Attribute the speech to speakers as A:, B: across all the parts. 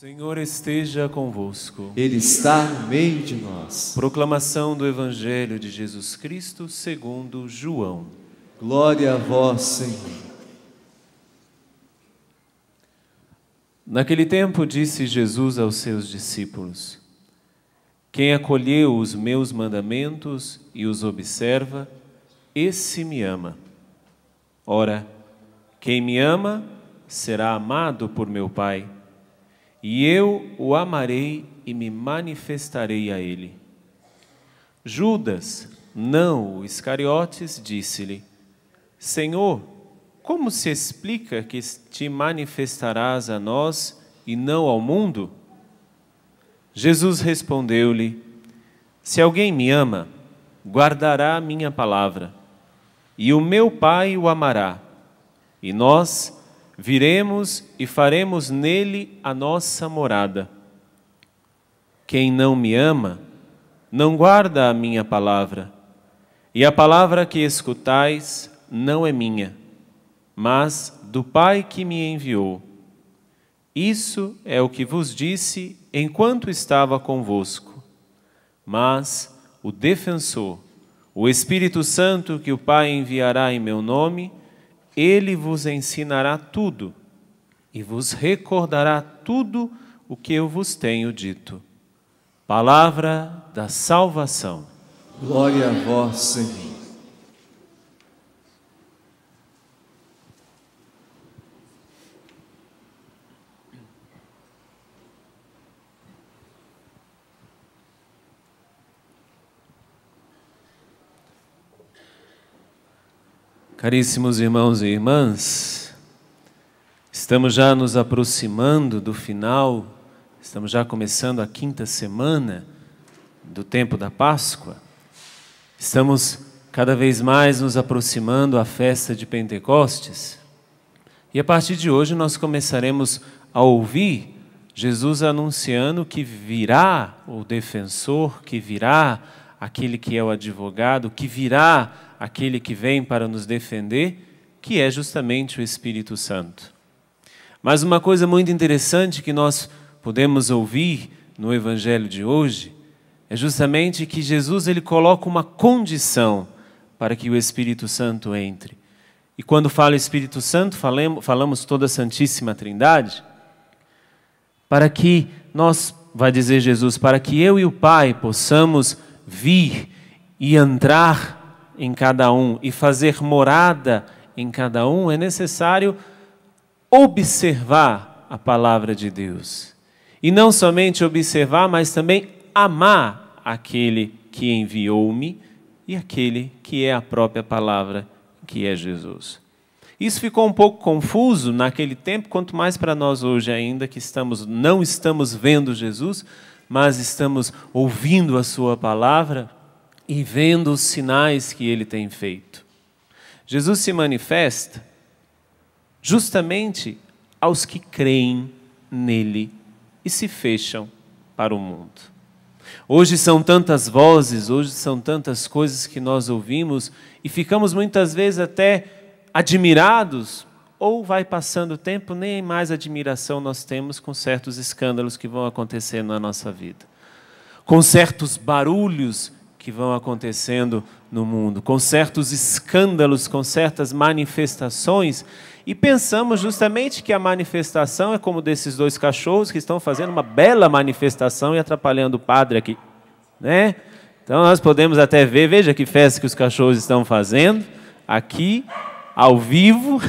A: Senhor esteja convosco.
B: Ele está no meio de nós.
A: Proclamação do Evangelho de Jesus Cristo segundo João.
B: Glória a vós, Senhor.
A: Naquele tempo disse Jesus aos seus discípulos: quem acolheu os meus mandamentos e os observa, esse me ama. Ora, quem me ama será amado por meu Pai, e eu o amarei e me manifestarei a ele. Judas, não o Iscariotes, disse-lhe: Senhor, como se explica que te manifestarás a nós e não ao mundo? Jesus respondeu-lhe: se alguém me ama, guardará a minha palavra, e o meu Pai o amará, e nós viremos e faremos nele a nossa morada. Quem não me ama, não guarda a minha palavra, e a palavra que escutais não é minha, mas do Pai que me enviou. Isso é o que vos disse enquanto estava convosco. Mas o defensor, o Espírito Santo que o Pai enviará em meu nome, ele vos ensinará tudo e vos recordará tudo o que eu vos tenho dito. Palavra da salvação.
B: Glória a vós, Senhor.
A: Caríssimos irmãos e irmãs, estamos já nos aproximando do final, estamos já começando a 5ª semana do tempo da Páscoa. Estamos cada vez mais nos aproximando à festa de Pentecostes. E a partir de hoje nós começaremos a ouvir Jesus anunciando que virá o defensor, que virá aquele que é o advogado, que virá aquele que vem para nos defender, que é justamente o Espírito Santo. Mas uma coisa muito interessante que nós podemos ouvir no Evangelho de hoje é justamente que Jesus ele coloca uma condição para que o Espírito Santo entre. E quando fala Espírito Santo, falamos toda a Santíssima Trindade, para que nós, vai dizer Jesus, para que eu e o Pai possamos vir e entrar em cada um e fazer morada em cada um, é necessário observar a palavra de Deus. E não somente observar, mas também amar aquele que enviou-me e aquele que é a própria palavra, que é Jesus. Isso ficou um pouco confuso naquele tempo, quanto mais para nós hoje ainda, que não estamos vendo Jesus, mas estamos ouvindo a sua palavra e vendo os sinais que ele tem feito. Jesus se manifesta justamente aos que creem nele e se fecham para o mundo. Hoje são tantas vozes, hoje são tantas coisas que nós ouvimos e ficamos muitas vezes até admirados, ou vai passando o tempo, nem mais admiração nós temos com certos escândalos que vão acontecer na nossa vida, com certos barulhos que vão acontecendo no mundo, com certos escândalos, com certas manifestações, e pensamos justamente que a manifestação é como desses 2 cachorros que estão fazendo uma bela manifestação e atrapalhando o padre aqui, né? Então nós podemos até ver, veja que festa que os cachorros estão fazendo, aqui, ao vivo.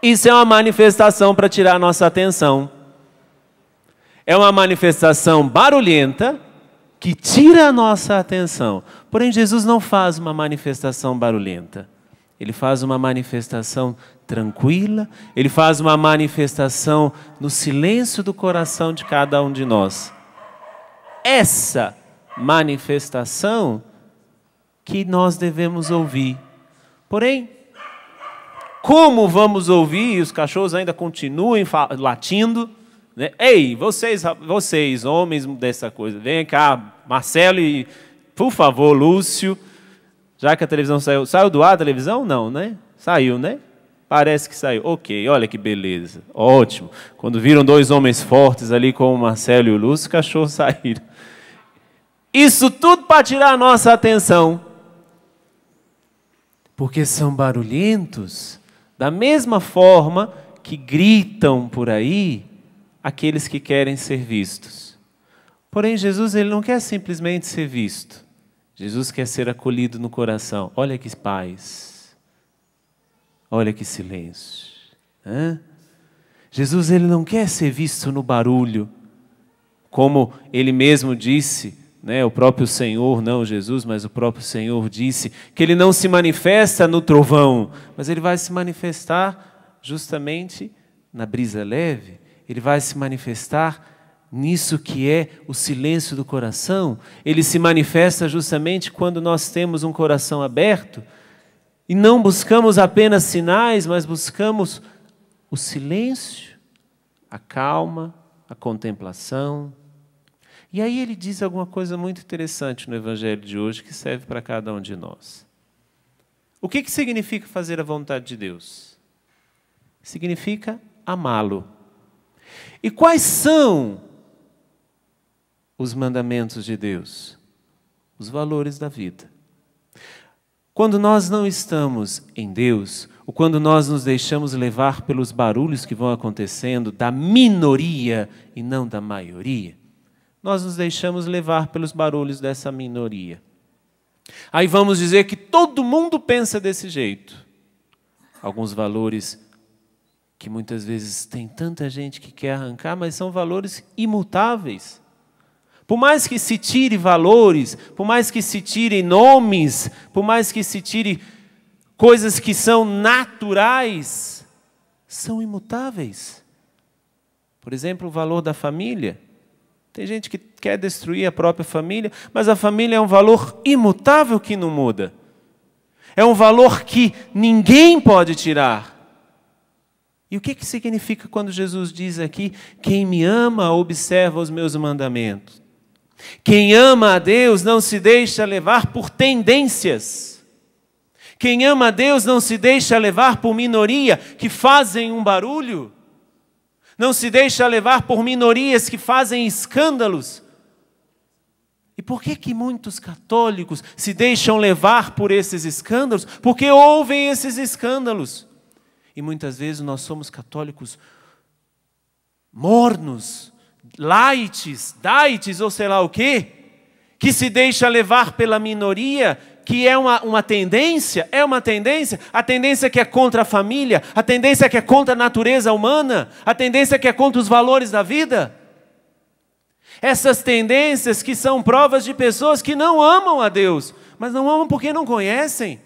A: Isso é uma manifestação para tirar a nossa atenção. É uma manifestação barulhenta, que tira a nossa atenção. Porém, Jesus não faz uma manifestação barulhenta. Ele faz uma manifestação tranquila, ele faz uma manifestação no silêncio do coração de cada um de nós. Essa manifestação que nós devemos ouvir. Porém, como vamos ouvir e os cachorros ainda continuem latindo? Né? Ei, vocês homens dessa coisa, vem cá, Marcelo e, por favor, Lúcio, já que a televisão saiu do ar a televisão? Não, né? Saiu, né? Parece que saiu. Ok, olha que beleza. Ótimo. Quando viram dois homens fortes ali, como o Marcelo e o Lúcio, os cachorros saíram. Isso tudo para tirar a nossa atenção. Porque são barulhentos, da mesma forma que gritam por aí aqueles que querem ser vistos. Porém, Jesus ele não quer simplesmente ser visto. Jesus quer ser acolhido no coração. Olha que paz. Olha que silêncio. Jesus ele não quer ser visto no barulho. Como ele mesmo disse, o próprio Senhor, não Jesus, mas o próprio Senhor disse que ele não se manifesta no trovão, mas ele vai se manifestar justamente na brisa leve. Ele vai se manifestar nisso que é o silêncio do coração. Ele se manifesta justamente quando nós temos um coração aberto e não buscamos apenas sinais, mas buscamos o silêncio, a calma, a contemplação. E aí ele diz alguma coisa muito interessante no Evangelho de hoje que serve para cada um de nós. O que significa fazer a vontade de Deus? Significa amá-lo. E quais são os mandamentos de Deus? Os valores da vida. Quando nós não estamos em Deus, ou quando nós nos deixamos levar pelos barulhos que vão acontecendo da minoria e não da maioria, nós nos deixamos levar pelos barulhos dessa minoria. Aí vamos dizer que todo mundo pensa desse jeito. Alguns valores que muitas vezes tem tanta gente que quer arrancar, mas são valores imutáveis. Por mais que se tire valores, por mais que se tire nomes, por mais que se tire coisas que são naturais, são imutáveis. Por exemplo, o valor da família. Tem gente que quer destruir a própria família, mas a família é um valor imutável que não muda. É um valor que ninguém pode tirar. E o que significa quando Jesus diz aqui, quem me ama observa os meus mandamentos? Quem ama a Deus não se deixa levar por tendências. Quem ama a Deus não se deixa levar por minoria que fazem um barulho. Não se deixa levar por minorias que fazem escândalos. E por que muitos católicos se deixam levar por esses escândalos? Porque ouvem esses escândalos. E muitas vezes nós somos católicos mornos, lights, daites ou sei lá o quê, que se deixa levar pela minoria, que é uma tendência, a tendência que é contra a família, a tendência que é contra a natureza humana, a tendência que é contra os valores da vida. Essas tendências que são provas de pessoas que não amam a Deus, mas não amam porque não conhecem.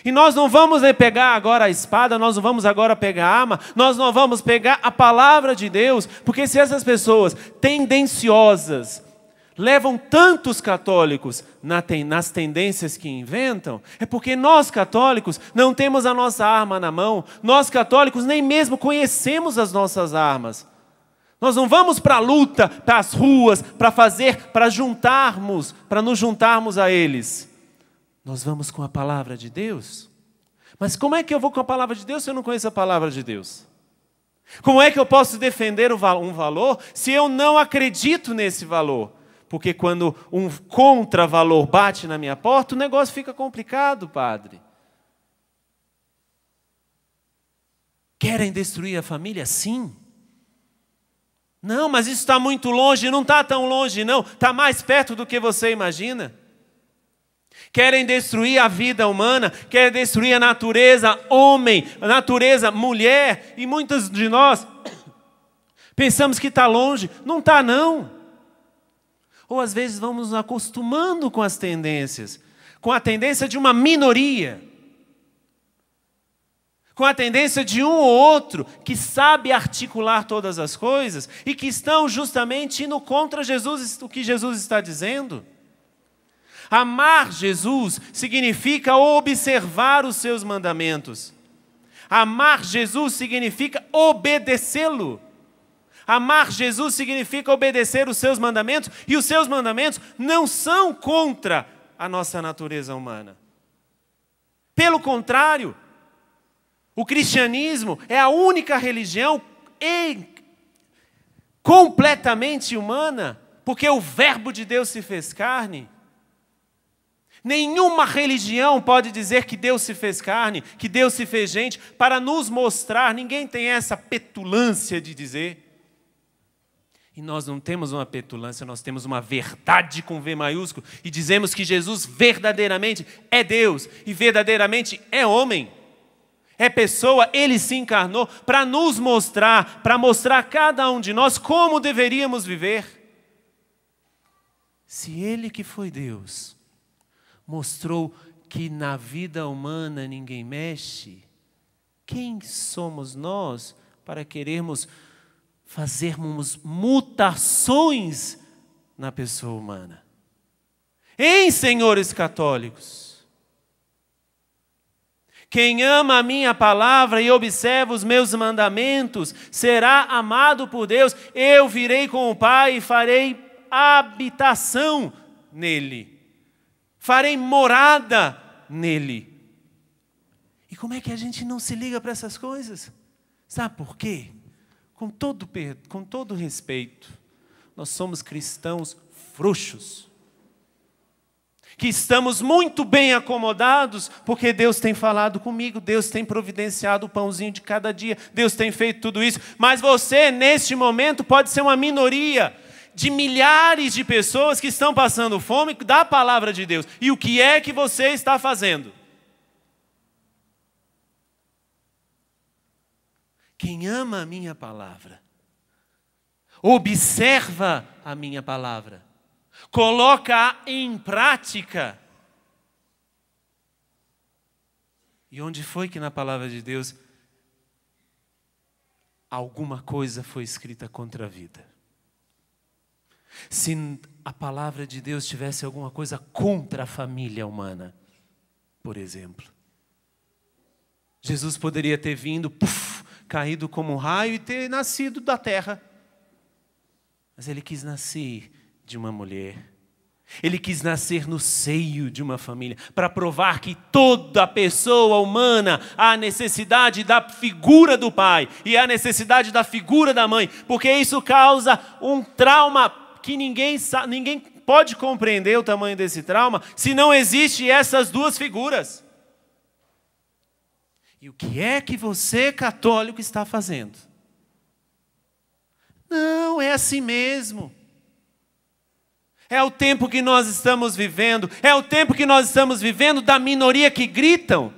A: E nós não vamos pegar agora a espada, nós não vamos agora pegar a arma, nós não vamos pegar a palavra de Deus, porque se essas pessoas tendenciosas levam tantos católicos nas tendências que inventam, é porque nós católicos não temos a nossa arma na mão, nós católicos nem mesmo conhecemos as nossas armas. Nós não vamos para a luta, para as ruas, para nos juntarmos a eles. Nós vamos com a palavra de Deus. Mas como é que eu vou com a palavra de Deus se eu não conheço a palavra de Deus? Como é que eu posso defender um valor se eu não acredito nesse valor? Porque quando um contravalor bate na minha porta, o negócio fica complicado, padre. Querem destruir a família? Sim. Não, mas isso está muito longe. Não está tão longe, não. Está mais perto do que você imagina. Querem destruir a vida humana, querem destruir a natureza homem, a natureza mulher, e muitos de nós pensamos que está longe. Não está, não. Ou às vezes vamos nos acostumando com as tendências, com a tendência de uma minoria, com a tendência de um ou outro que sabe articular todas as coisas e que estão justamente indo contra Jesus, o que Jesus está dizendo. Amar Jesus significa observar os seus mandamentos. Amar Jesus significa obedecê-lo. Amar Jesus significa obedecer os seus mandamentos, e os seus mandamentos não são contra a nossa natureza humana. Pelo contrário, O cristianismo é a única religião completamente humana, porque o Verbo de Deus se fez carne. Nenhuma religião pode dizer que Deus se fez carne, que Deus se fez gente, para nos mostrar. Ninguém tem essa petulância de dizer. E nós não temos uma petulância, nós temos uma verdade com V maiúsculo. E dizemos que Jesus verdadeiramente é Deus e verdadeiramente é homem. É pessoa, Ele se encarnou para nos mostrar, para mostrar a cada um de nós como deveríamos viver. Se Ele que foi Deus mostrou que na vida humana ninguém mexe, quem somos nós para querermos fazermos mutações na pessoa humana? Hein, senhores católicos? Quem ama a minha palavra e observa os meus mandamentos será amado por Deus. Eu virei com o Pai e farei habitação nele. Farei morada nele. E como é que a gente não se liga para essas coisas? Sabe por quê? Com todo respeito, nós somos cristãos frouxos. Que estamos muito bem acomodados, porque Deus tem falado comigo, Deus tem providenciado o pãozinho de cada dia, Deus tem feito tudo isso. Mas você, neste momento, pode ser uma minoria de milhares de pessoas que estão passando fome da palavra de Deus. E o que é que você está fazendo? Quem ama a minha palavra, observa a minha palavra, coloca-a em prática. E onde foi que na palavra de Deus alguma coisa foi escrita contra a vida? Se a palavra de Deus tivesse alguma coisa contra a família humana, por exemplo, Jesus poderia ter vindo, caído como um raio e ter nascido da terra. Mas Ele quis nascer de uma mulher. Ele quis nascer no seio de uma família, para provar que toda pessoa humana há a necessidade da figura do pai e a necessidade da figura da mãe, porque isso causa um trauma que ninguém pode compreender o tamanho desse trauma se não existe essas duas figuras. E o que é que você, católico, está fazendo? Não, é assim mesmo. É o tempo que nós estamos vivendo. É o tempo que nós estamos vivendo da minoria que gritam.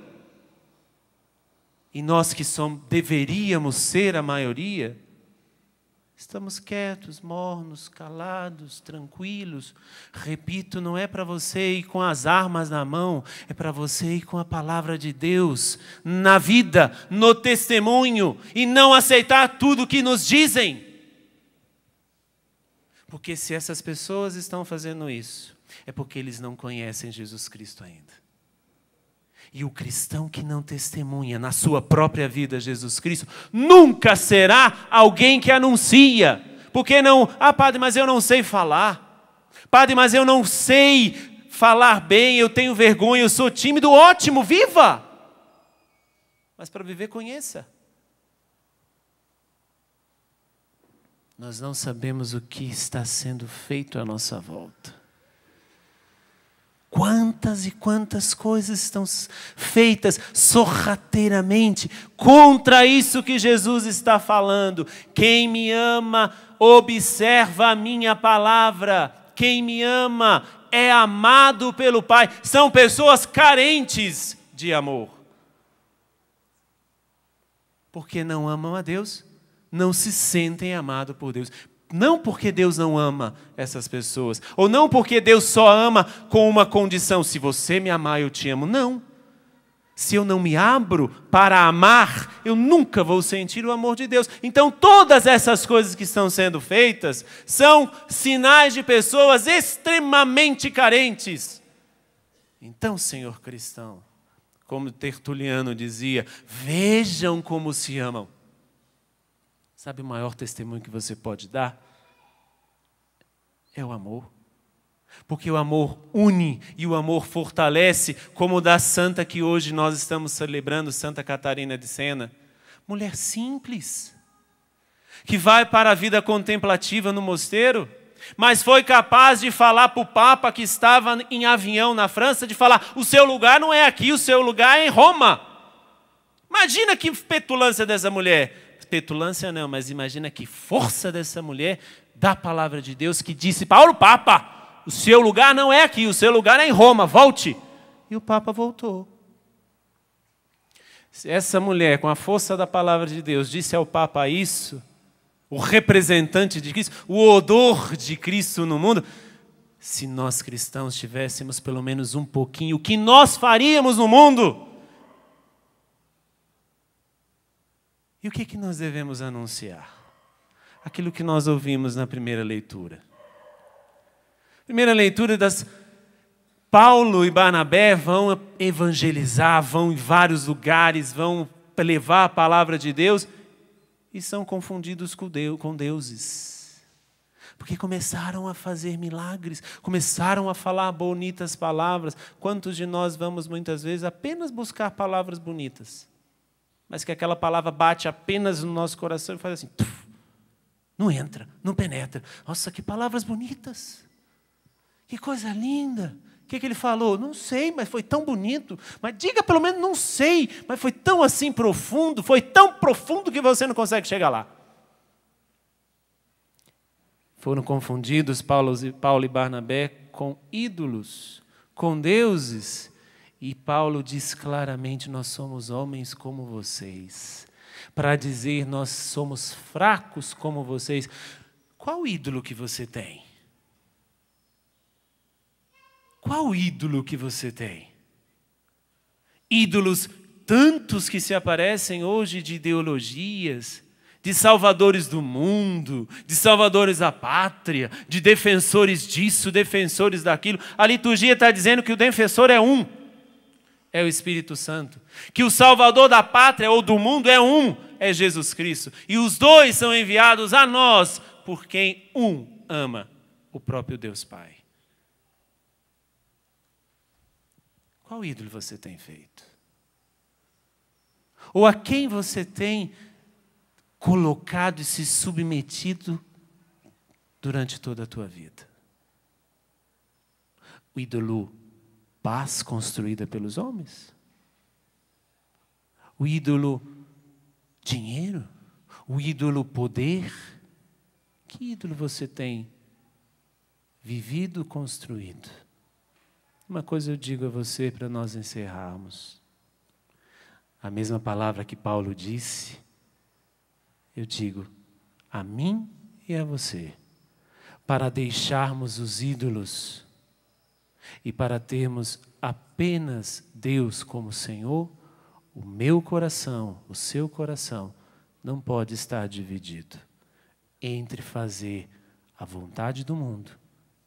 A: E nós que deveríamos ser a maioria, estamos quietos, mornos, calados, tranquilos. Repito, não é para você ir com as armas na mão, é para você ir com a palavra de Deus na vida, no testemunho, e não aceitar tudo que nos dizem. Porque se essas pessoas estão fazendo isso, é porque eles não conhecem Jesus Cristo ainda. E o cristão que não testemunha na sua própria vida Jesus Cristo, nunca será alguém que anuncia. Porque não? Padre, mas eu não sei falar. Padre, mas eu não sei falar bem, eu tenho vergonha, eu sou tímido. Ótimo, viva! Mas para viver, conheça. Nós não sabemos o que está sendo feito à nossa volta. Quantas e quantas coisas estão feitas sorrateiramente contra isso que Jesus está falando. Quem me ama, observa a minha palavra. Quem me ama é amado pelo Pai. São pessoas carentes de amor. Porque não amam a Deus, não se sentem amados por Deus. Não porque Deus não ama essas pessoas, ou não porque Deus só ama com uma condição: se você me amar, eu te amo. Não. Se eu não me abro para amar, eu nunca vou sentir o amor de Deus. Então todas essas coisas que estão sendo feitas são sinais de pessoas extremamente carentes. Então, senhor cristão, como Tertuliano dizia, vejam como se amam. Sabe o maior testemunho que você pode dar? É o amor. Porque o amor une e o amor fortalece, como o da santa que hoje nós estamos celebrando, Santa Catarina de Sena. Mulher simples, que vai para a vida contemplativa no mosteiro, mas foi capaz de falar para o Papa que estava em Avignon, na França, de falar, o seu lugar não é aqui, o seu lugar é em Roma. Imagina que petulância dessa mulher. Petulância não, mas imagina que força dessa mulher da palavra de Deus que disse, Paulo, Papa, o seu lugar não é aqui, o seu lugar é em Roma, volte. E o Papa voltou. Se essa mulher, com a força da palavra de Deus, disse ao Papa isso, o representante de Cristo, o odor de Cristo no mundo, se nós cristãos tivéssemos pelo menos um pouquinho, o que nós faríamos no mundo? E o que nós devemos anunciar? Aquilo que nós ouvimos na primeira leitura. Primeira leitura das... Paulo e Barnabé vão evangelizar, vão em vários lugares, vão levar a palavra de Deus e são confundidos com deuses. Porque começaram a fazer milagres, começaram a falar bonitas palavras. Quantos de nós vamos muitas vezes apenas buscar palavras bonitas, mas que aquela palavra bate apenas no nosso coração e faz assim, tuf, não entra, não penetra. Nossa, que palavras bonitas! Que coisa linda! O que ele falou? Não sei, mas foi tão bonito. Mas diga pelo menos, não sei, mas foi tão assim profundo, foi tão profundo que você não consegue chegar lá. Foram confundidos Paulo e Barnabé com ídolos, com deuses. E Paulo diz claramente, nós somos homens como vocês. Para dizer, nós somos fracos como vocês. Qual ídolo que você tem? Qual ídolo que você tem? Ídolos tantos que se aparecem hoje de ideologias, de salvadores do mundo, de salvadores da pátria, de defensores disso, defensores daquilo. A liturgia está dizendo que o defensor é um, é o Espírito Santo. Que o salvador da pátria ou do mundo é um, é Jesus Cristo. E os dois são enviados a nós por quem um ama, o próprio Deus Pai. Qual ídolo você tem feito? Ou a quem você tem colocado e se submetido durante toda a tua vida? O ídolo paz construída pelos homens? O ídolo dinheiro? O ídolo poder? Que ídolo você tem vivido, construído? Uma coisa eu digo a você para nós encerrarmos. A mesma palavra que Paulo disse, eu digo a mim e a você, para deixarmos os ídolos e para termos apenas Deus como Senhor, o meu coração, o seu coração, não pode estar dividido entre fazer a vontade do mundo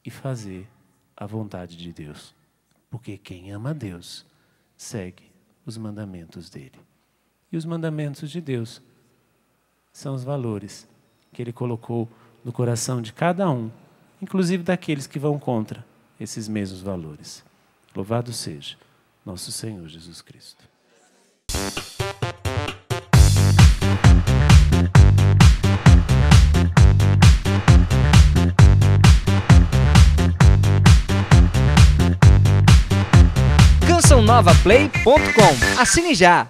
A: e fazer a vontade de Deus. Porque quem ama a Deus segue os mandamentos dele. E os mandamentos de Deus são os valores que ele colocou no coração de cada um, inclusive daqueles que vão contra esses mesmos valores. Louvado seja nosso Senhor Jesus Cristo.
C: CançãoNovaPlay.com. Assine já!